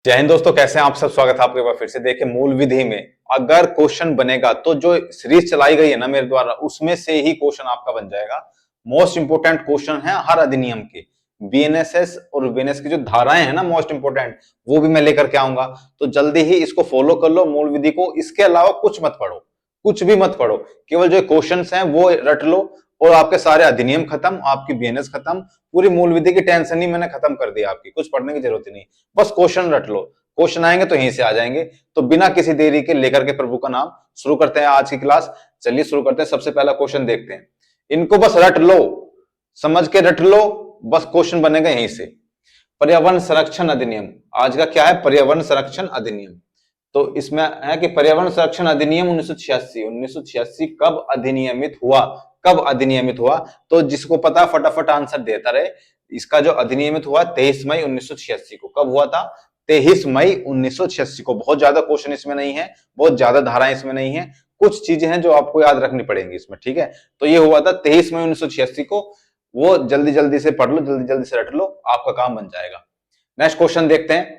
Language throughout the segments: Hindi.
जय हिंद दोस्तों, कैसे हैं आप सब। स्वागत है आपके पास फिर से। देखिए, मूल विधि में अगर क्वेश्चन बनेगा तो जो सीरीज चलाई गई है ना मेरे द्वारा, उसमें से ही क्वेश्चन आपका बन जाएगा। मोस्ट इंपोर्टेंट क्वेश्चन है हर अधिनियम के। बीएनएसएस और बीएनएस की जो धाराएं हैं ना मोस्ट इंपोर्टेंट, वो भी मैं लेकर के आऊंगा। तो जल्दी ही इसको फॉलो कर लो, मूल विधि को। इसके अलावा कुछ मत पढ़ो, कुछ भी मत पढ़ो। केवल जो क्वेश्चन हैं वो रट लो और आपके सारे अधिनियम खत्म, आपकी बीएनएस खत्म। पूरी मूल विधि की टेंशन ही मैंने खत्म कर दी आपकी। कुछ पढ़ने की जरूरत ही नहीं, बस क्वेश्चन रट लो। क्वेश्चन आएंगे तो यहीं से आ जाएंगे। तो बिना किसी देरी के लेकर के प्रभु का नाम शुरू करते हैं आज की क्लास। चलिए शुरू करते हैं। सबसे पहला क्वेश्चन देखते हैं। इनको बस रट लो, समझ के रट लो, बस क्वेश्चन बनेगा यहीं से। पर्यावरण संरक्षण अधिनियम आज का क्या है? पर्यावरण संरक्षण अधिनियम। तो इसमें है कि पर्यावरण संरक्षण अधिनियम 1986 कब अधिनियमित हुआ? कब अधिनियमित हुआ? तो जिसको पता फटाफट आंसर देता रहे। इसका जो अधिनियमित हुआ 23 मई 1986 को। कब हुआ था? 23 मई 1986 को। बहुत ज्यादा क्वेश्चन इसमें नहीं है, बहुत ज्यादा धाराएं इसमें नहीं है। कुछ चीजें हैं जो आपको याद रखनी पड़ेंगी इसमें, ठीक है। तो ये हुआ था 23 मई 1986 को। वो जल्दी जल्दी से पढ़ लो, जल्दी जल्दी से रट लो, आपका काम बन जाएगा। नेक्स्ट क्वेश्चन देखते हैं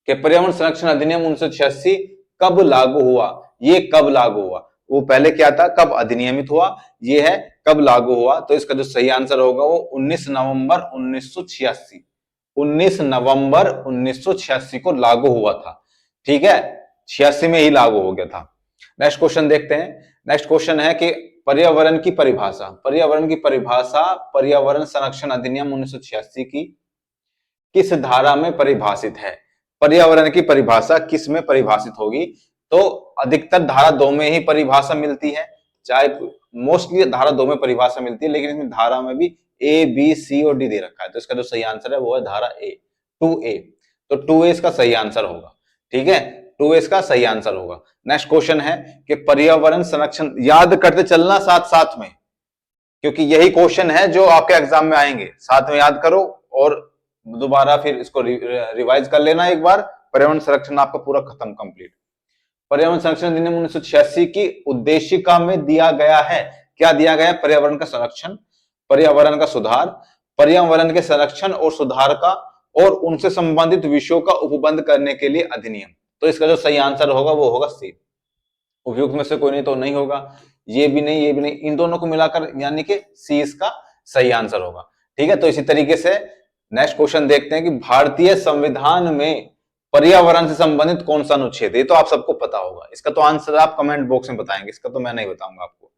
कि पर्यावरण संरक्षण अधिनियम 1986 कब लागू हुआ? ये कब लागू हुआ? वो पहले क्या था, कब अधिनियमित हुआ, ये है कब लागू हुआ। तो इसका जो सही आंसर होगा वो 19 नवंबर 1986। 19 नवंबर 1986 को लागू हुआ था, ठीक है। 86 में ही लागू हो गया था। नेक्स्ट क्वेश्चन देखते हैं। नेक्स्ट क्वेश्चन है कि पर्यावरण की परिभाषा। पर्यावरण की परिभाषा पर्यावरण संरक्षण अधिनियम 1986 की किस धारा में परिभाषित है? पर्यावरण की परिभाषा किस में परिभाषित होगी? तो अधिकतर धारा 2 में ही परिभाषा मिलती है, चाहे मोस्टली धारा 2 में परिभाषा मिलती है, लेकिन इसमें धारा में भी ए बी सी और डी दे रखा है। तो इसका जो सही आंसर है वो है धारा ए, 2A। तो 2A इसका सही आंसर होगा, ठीक है। 2A इसका सही आंसर होगा। नेक्स्ट क्वेश्चन है कि पर्यावरण संरक्षण, याद करते चलना साथ साथ में, क्योंकि यही क्वेश्चन है जो आपके एग्जाम में आएंगे। साथ में याद करो और दोबारा फिर इसको रिवाइज कर लेना एक बार। पर्यावरण संरक्षण आपका पूरा खत्म, कंप्लीट। पर्यावरण संरक्षण अधिनियम 1986 की उद्देशिका में दिया गया है, क्या दिया गया है? पर्यावरण का संरक्षण, पर्यावरण का सुधार, पर्यावरण के संरक्षण और सुधार का और उनसे संबंधित विषयों का उपबंध करने के लिए अधिनियम। तो इसका जो सही आंसर होगा वो होगा सी। उपयुक्त में से कोई नहीं तो नहीं होगा, ये भी नहीं, ये भी नहीं, इन दोनों को मिलाकर यानी कि सी इसका सही आंसर होगा, ठीक है। तो इसी तरीके से नेक्स्ट क्वेश्चन देखते हैं कि भारतीय संविधान में पर्यावरण से संबंधित कौन सा अनुच्छेद है? ये तो आप सबको पता होगा। इसका तो आंसर आप कमेंट बॉक्स में बताएंगे, इसका तो मैं नहीं बताऊंगा आपको,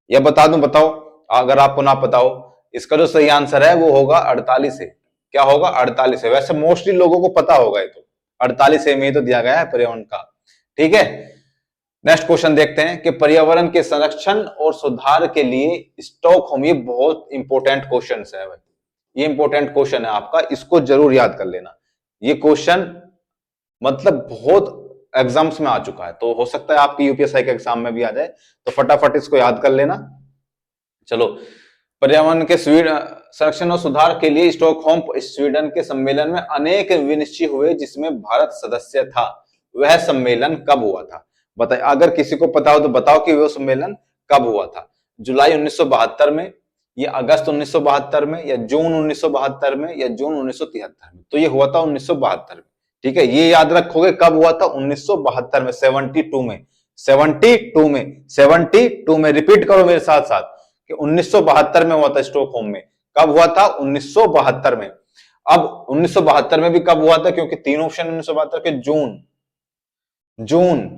या बता दूं? बताओ अगर आपको ना पता हो। इसका जो सही आंसर है वो होगा 48 है। क्या होगा? 48 है। वैसे मोस्टली लोगों को पता होगा, ये तो 48 में ही तो दिया गया है पर्यावरण का, ठीक है। नेक्स्ट क्वेश्चन देखते हैं कि पर्यावरण के संरक्षण और सुधार के लिए स्टॉकहोम, ये बहुत इंपॉर्टेंट क्वेश्चन है भाई। ये इंपॉर्टेंट क्वेश्चन है आपका, इसको जरूर याद कर लेना। ये क्वेश्चन मतलब बहुत एग्जाम्स में आ चुका है, तो हो सकता है आपकी यूपीएससी के एग्जाम में भी आ जाए। तो फटाफट इसको याद कर लेना। चलो, पर्यावरण के संरक्षण और सुधार के लिए स्टॉकहोम स्वीडन के सम्मेलन में अनेक विनिश्चय हुए जिसमें भारत सदस्य था। वह सम्मेलन कब हुआ था? बताइए, अगर किसी को पता हो तो बताओ कि वह सम्मेलन कब हुआ था। जुलाई 1972 में, या अगस्त 1972 में, या जून 1972 में, या जून 1973 में। तो ये हुआ था 1972 में, ठीक है। ये याद रखोगे कब हुआ था? 1972 में, 72 में, 72 में, 72 में। रिपीट करो मेरे साथ साथ कि 1972 में हुआ था स्टॉकहोम में। कब हुआ था? 1972 में। अब 1972 में भी कब हुआ था? क्योंकि तीन ऑप्शन 1972 के। जून, जून,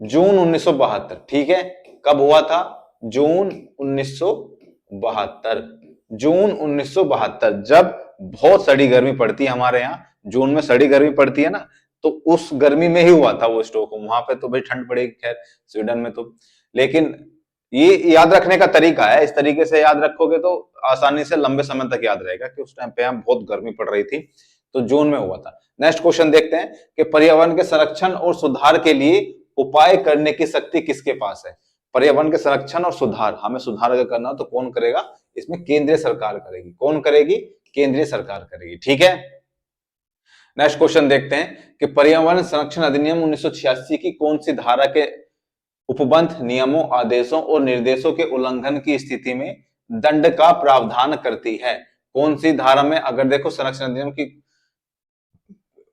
जून 1972, ठीक है। कब हुआ था? जून 1972, जून 1972। जब बहुत सड़ी गर्मी पड़ती है हमारे यहाँ, जून में सड़ी गर्मी पड़ती है ना, तो उस गर्मी में ही हुआ था वो स्टॉकहोम। वहां पे तो भाई ठंड पड़ेगी, खैर स्वीडन में तो। लेकिन ये याद रखने का तरीका है, इस तरीके से याद रखोगे तो आसानी से लंबे समय तक याद रहेगा कि उस टाइम पे यहाँ बहुत गर्मी पड़ रही थी, तो जून में हुआ था। नेक्स्ट क्वेश्चन देखते हैं कि पर्यावरण के संरक्षण और सुधार के लिए उपाय करने की शक्ति किसके पास है? पर्यावरण के संरक्षण और सुधार, हमें सुधार अगर करना हो तो कौन करेगा? इसमें केंद्रीय सरकार करेगी। कौन करेगी? केंद्रीय सरकार करेगी, ठीक है। नेक्स्ट क्वेश्चन देखते हैं कि पर्यावरण संरक्षण अधिनियम 1986 की कौन सी धारा के उपबंध नियमों, आदेशों और निर्देशों के उल्लंघन की स्थिति में दंड का प्रावधान करती है? कौन सी धारा में? अगर देखो संरक्षण अधिनियम की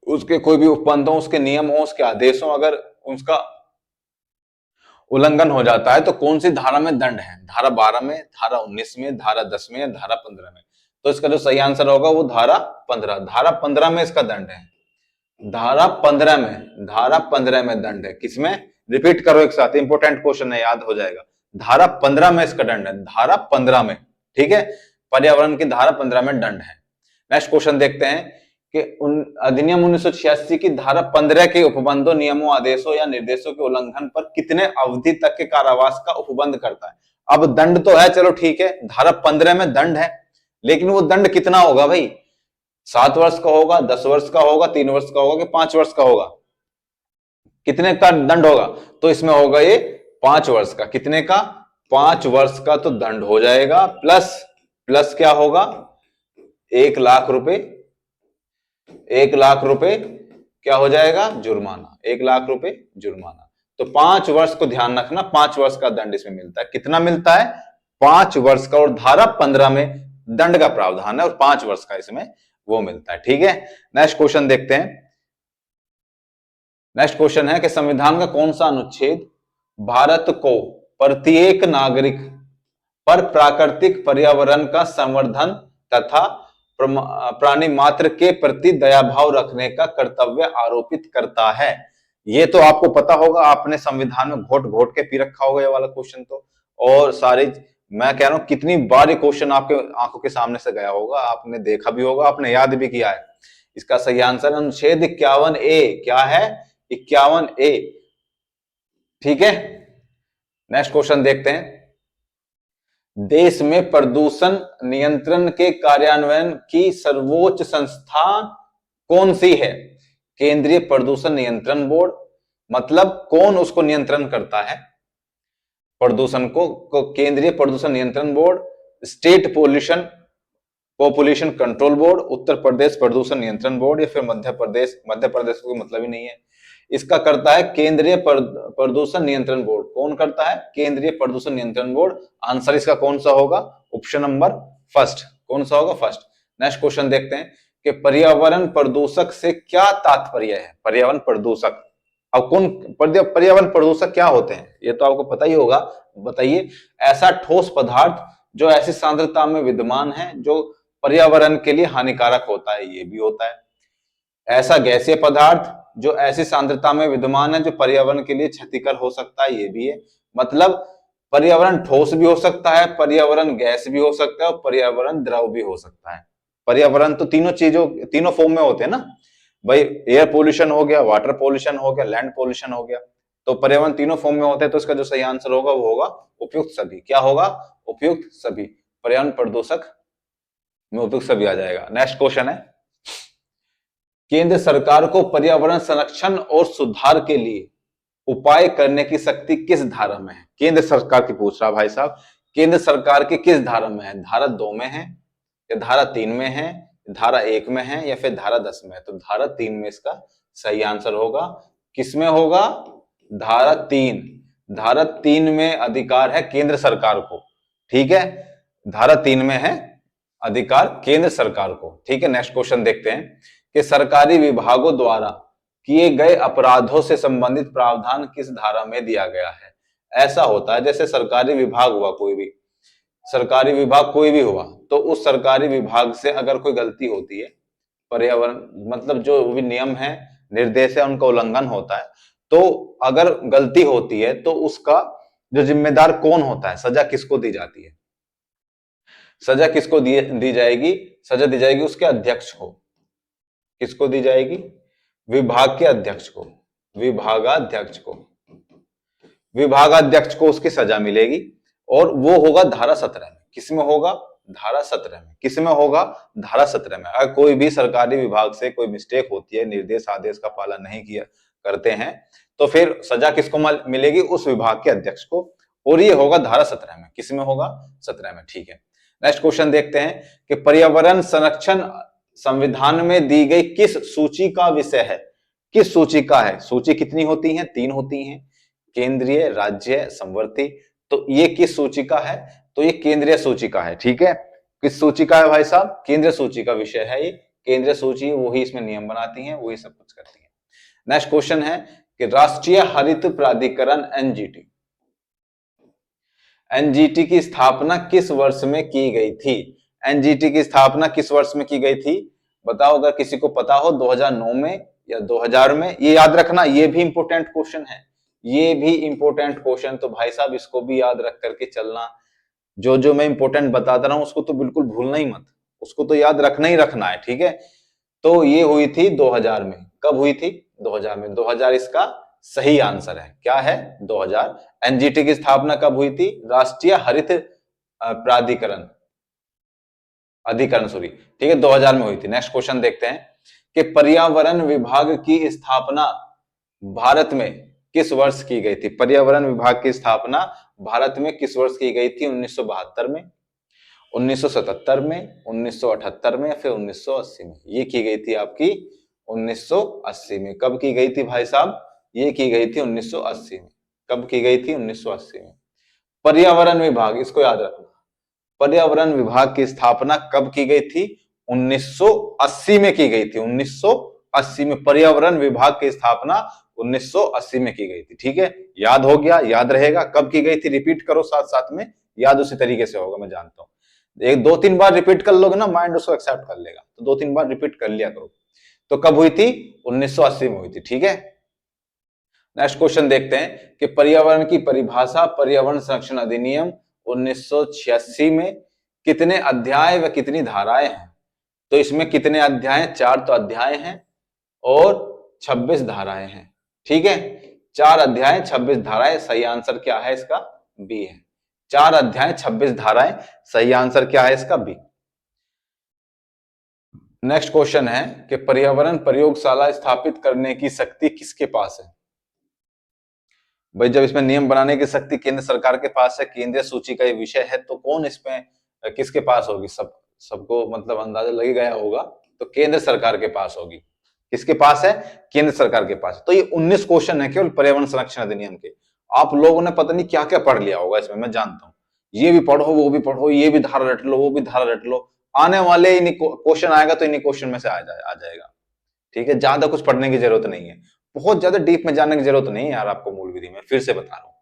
उसके कोई भी उपबंध हो, उसके नियम हो, उसके आदेश हो, अगर उसका उल्लंघन हो जाता है तो कौन सी धारा में दंड है? धारा 12 में, धारा 19 में, धारा 10 में या धारा 15 में? तो इसका जो सही आंसर होगा वो धारा 15। धारा 15 में इसका दंड है। धारा 15 में, धारा 15 में दंड है। किसमें? रिपीट करो एक साथ, इंपोर्टेंट क्वेश्चन है, याद हो जाएगा। धारा 15 में इसका दंड है, धारा 15 में। ठीक है, पर्यावरण की धारा 15 में दंड है। नेक्स्ट क्वेश्चन देखते हैं कि अधिनियम 1986 की धारा 15 के उपबंधों, नियमों, आदेशों या निर्देशों के उल्लंघन पर कितने अवधि तक के कारावास का उपबंध करता है? अब दंड तो है, चलो ठीक है, धारा 15 में दंड है, लेकिन वो दंड कितना होगा भाई? 7 वर्ष का होगा, 10 वर्ष का होगा, 3 वर्ष का होगा कि 5 वर्ष का होगा? कितने का दंड होगा? तो इसमें होगा ये 5 वर्ष का। कितने का? 5 वर्ष का तो दंड हो जाएगा, प्लस प्लस क्या होगा? 1 लाख रुपए। 1 लाख रुपए क्या हो जाएगा? जुर्माना। 1 लाख रुपए जुर्माना। तो 5 वर्ष को ध्यान रखना, 5 वर्ष का दंड इसमें मिलता है। कितना मिलता है? 5 वर्ष का। और धारा 15 में दंड का प्रावधान है और 5 वर्ष का इसमें वो मिलता है। ठीक है, नेक्स्ट क्वेश्चन देखते हैं। नेक्स्ट क्वेश्चन है कि संविधान का कौन सा अनुच्छेद भारत को प्रत्येक नागरिक पर प्राकृतिक पर्यावरण का संवर्धन तथा प्राणी मात्र के प्रति दया भाव रखने का कर्तव्य आरोपित करता है? ये तो आपको पता होगा, आपने संविधान में घोट घोट के पी रखा होगा ये वाला क्वेश्चन तो। और सारे, मैं कह रहा हूं कितनी बार ये क्वेश्चन आपके आंखों के सामने से गया होगा, आपने देखा भी होगा, आपने याद भी किया है। इसका सही आंसर अनुच्छेद 51A। क्या है? 51A। ठीक है, नेक्स्ट क्वेश्चन देखते हैं। देश में प्रदूषण नियंत्रण के कार्यान्वयन की सर्वोच्च संस्था कौन सी है? केंद्रीय प्रदूषण नियंत्रण बोर्ड। मतलब कौन उसको नियंत्रण करता है प्रदूषण को? केंद्रीय प्रदूषण नियंत्रण board, state pollution population control board, Uttar Pradesh प्रदूषण नियंत्रण बोर्ड, या फिर मध्य प्रदेश। मध्य प्रदेश को मतलब ही नहीं है। इसका करता है केंद्रीय प्रदूषण नियंत्रण बोर्ड। कौन करता है? केंद्रीय प्रदूषण नियंत्रण बोर्ड। आंसर इसका कौन सा होगा? Option number first. कौन सा होगा? फर्स्ट। नेक्स्ट क्वेश्चन देखते हैं कि पर्यावरण प्रदूषक से क्या तात्पर्य है? पर्यावरण प्रदूषक, अब कौन पर्यावरण प्रदूषक क्या होते हैं ये तो आपको पता ही होगा। बताइए। ऐसा ठोस पदार्थ जो ऐसी सांद्रता में विद्यमान है जो पर्यावरण के लिए हानिकारक होता है, ये भी होता है। ऐसा गैसीय पदार्थ जो ऐसी सांद्रता में विद्यमान है जो पर्यावरण के लिए क्षतिकर हो सकता है, ये भी है। मतलब पर्यावरण ठोस भी हो सकता है, पर्यावरण गैस भी हो सकता है और पर्यावरण द्रव भी हो सकता है। पर्यावरण तो तीनों फॉर्म में होते हैं ना भाई। एयर पोल्यूशन हो गया, वाटर पोल्यूशन हो गया, लैंड पोल्यूशन हो गया। तो पर्यावरण तीनों फॉर्म में होते हैं। तो इसका जो सही आंसर होगा वो होगा उपयुक्त सभी। क्या होगा? उपयुक्त सभी। पर्यावरण प्रदूषक में उपयुक्त सभी आ जाएगा। नेक्स्ट क्वेश्चन है, केंद्र सरकार को पर्यावरण संरक्षण और सुधार के लिए उपाय करने की शक्ति किस धारा में है? केंद्र सरकार की पूछ रहा भाई साहब। केंद्र सरकार की किस धारा में है? धारा 2 में है या धारा 3 में है, धारा 1 में है या फिर धारा 10 में है? तो धारा 3 में इसका सही आंसर होगा। किसमें होगा? धारा 3। धारा 3 में अधिकार है केंद्र सरकार को। ठीक है, धारा 3 में है अधिकार केंद्र सरकार को। ठीक है, नेक्स्ट क्वेश्चन देखते हैं कि सरकारी विभागों द्वारा किए गए अपराधों से संबंधित प्रावधान किस धारा में दिया गया है? ऐसा होता है जैसे सरकारी विभाग हुआ, कोई भी सरकारी विभाग कोई भी हुआ, तो उस सरकारी विभाग से अगर कोई गलती होती है, पर्यावरण मतलब जो भी नियम है, निर्देश है, उनका उल्लंघन होता है, तो अगर गलती होती है तो उसका जो जिम्मेदार कौन होता है, सजा किसको दी जाती है? सजा किसको दी जाएगी? सजा दी जाएगी उसके अध्यक्ष को। किसको दी जाएगी? विभाग के अध्यक्ष को, विभागाध्यक्ष को। विभागाध्यक्ष को उसकी सजा मिलेगी और वो होगा धारा 17 में। किसमें होगा? धारा 17 में। किसमें होगा? धारा 17 में। अगर कोई भी सरकारी विभाग से कोई मिस्टेक होती है, निर्देश आदेश का पालन नहीं किया करते हैं, तो फिर सजा किसको मिलेगी? उस विभाग के अध्यक्ष को। और ये होगा धारा 17 में। किसमें होगा? 17 में। ठीक है, नेक्स्ट क्वेश्चन देखते हैं कि पर्यावरण संरक्षण संविधान में दी गई किस सूची का विषय है? किस सूची का है? सूची कितनी होती है? 3 होती हैं, केंद्रीय, राज्य, समवर्ती। तो ये किस सूची का है? तो ये केंद्रीय सूची का है। ठीक है, किस सूची का है भाई साहब? केंद्रीय सूची का विषय है ये केंद्रीय सूची वही इसमें नियम बनाती है, वही सब कुछ करती है। नेक्स्ट क्वेश्चन है कि राष्ट्रीय हरित प्राधिकरण एनजीटी, एनजीटी की स्थापना किस वर्ष में की गई थी? एनजीटी की स्थापना किस वर्ष में की गई थी? बताओ, अगर किसी को पता हो 2009 में या 2000 में। ये याद रखना, ये भी इंपोर्टेंट क्वेश्चन है, ये भी इंपोर्टेंट क्वेश्चन, तो भाई साहब इसको भी याद रख करके चलना। जो जो मैं इंपोर्टेंट बताता रहा हूं उसको तो बिल्कुल भूलना ही मत, उसको तो याद रखना ही रखना है, ठीक है। तो ये हुई थी 2000 में। कब हुई थी? 2000 में। 2000 इसका सही आंसर है। क्या है? 2000। एनजीटी की स्थापना कब हुई थी? राष्ट्रीय हरित प्राधिकरण अधिकरण, सॉरी, ठीक है, 2000 में हुई थी। नेक्स्ट क्वेश्चन देखते हैं कि पर्यावरण विभाग की स्थापना भारत में किस वर्ष की गई थी? पर्यावरण विभाग की स्थापना भारत में किस वर्ष की गई थी? 1972 में, 1977 में, 1978 में या फिर 1980 में? ये की गई थी आपकी 1980 में। कब की गई थी भाई साहब? ये की गई थी 1980 में। कब की गई थी? 1980 में। पर्यावरण विभाग, इसको याद रखना, पर्यावरण विभाग की स्थापना कब की गई थी? 1980 में की गई थी। 1980 में पर्यावरण विभाग की स्थापना 1980 में की गई थी, ठीक है। याद हो गया, याद रहेगा। कब की गई थी रिपीट करो साथ साथ में, याद उसी तरीके से होगा, मैं जानता हूं। एक दो तीन बार रिपीट कर लोगे ना, माइंड उसको एक्सेप्ट कर लेगा, तो दो तीन बार रिपीट कर लिया करो। तो कब हुई थी? 1980 में हुई थी, ठीक है। नेक्स्ट क्वेश्चन देखते हैं कि पर्यावरण की परिभाषा पर्यावरण संरक्षण अधिनियम 1986 में कितने अध्याय व कितनी धाराएं हैं? तो इसमें कितने अध्याय? 4 तो अध्याय हैं और 26 धाराएं हैं, ठीक है। 4 अध्याय 26 धाराएं, सही आंसर क्या है इसका? बी है। 4 अध्याय 26 धाराएं, सही आंसर क्या है इसका? बी। नेक्स्ट क्वेश्चन है कि पर्यावरण प्रयोगशाला स्थापित करने की शक्ति किसके पास है? भाई जब इसमें नियम बनाने की शक्ति केंद्र सरकार के पास है, केंद्रीय सूची का ये विषय है, तो कौन इसमें किसके पास होगी? सबको मतलब अंदाजा लग गया होगा, तो केंद्र सरकार के पास होगी। किसके पास है? केंद्र सरकार के पास। तो ये 19 क्वेश्चन है केवल पर्यावरण संरक्षण अधिनियम के। आप लोगों ने पता नहीं क्या क्या पढ़ लिया होगा इसमें, मैं जानता हूँ। ये भी पढ़ो, वो भी पढ़ो, ये भी धारा रट लो, वो भी धारा रट लो। आने वाले इन्हीं क्वेश्चन आएगा तो इन्हीं क्वेश्चन में से आ जाएगा, ठीक है। ज्यादा कुछ पढ़ने की जरूरत नहीं है, बहुत ज्यादा डीप में जाने की जरूरत नहीं है यार आपको मूल विधि में। फिर से बता रहा हूं,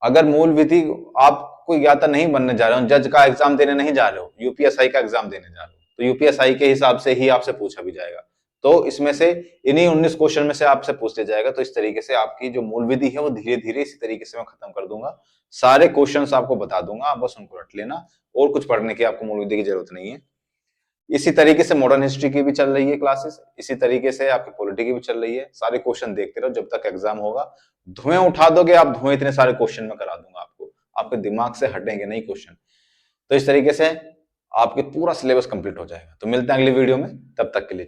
अगर मूल विधि आप कोई ज्ञाता नहीं बनने जा रहे हो, जज का एग्जाम देने नहीं जा रहे हो, यूपीएसआई का एग्जाम देने जा रहे हो, तो यूपीएसआई के हिसाब से ही आपसे पूछा भी जाएगा। तो इसमें से इन्हीं 19 क्वेश्चन में से आपसे पूछ लिया जाएगा। तो इस तरीके से आपकी जो मूल विधि है वो धीरे धीरे इसी तरीके से मैं खत्म कर दूंगा। सारे क्वेश्चन आपको बता दूंगा, आप बस उनको रट लेना, और कुछ पढ़ने की आपको मूल विधि की जरूरत नहीं है। इसी तरीके से मॉडर्न हिस्ट्री की भी चल रही है क्लासेस, इसी तरीके से आपकी पॉलिटी की भी चल रही है। सारे क्वेश्चन देखते रहो जब तक एग्जाम होगा। धुएं उठा दोगे आप, धुएं इतने सारे क्वेश्चन में करा दूंगा आपको, आपके दिमाग से हटेंगे नहीं क्वेश्चन। तो इस तरीके से आपके पूरा सिलेबस कंप्लीट हो जाएगा। तो मिलते हैं अगली वीडियो में, तब तक के लिए।